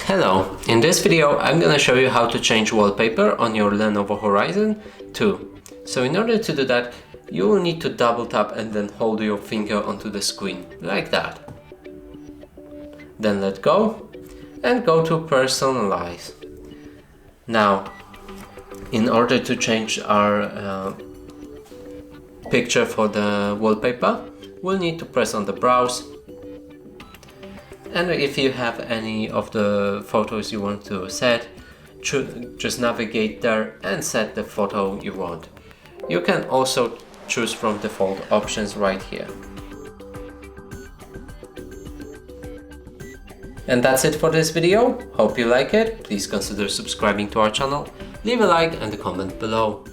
Hello, in this video I'm gonna show you how to change wallpaper on your Lenovo Horizon 2. So in order to do that, you will need to double tap and then hold your finger onto the screen, like that. Then let go and go to personalize. Now, in order to change our picture for the wallpaper, we'll need to press on the browse. And if you have any of the photos you want to set, just navigate there and set the photo you want. You can also choose from default options right here. And that's it for this video. Hope you like it. Please consider subscribing to our channel, leave a like and a comment below.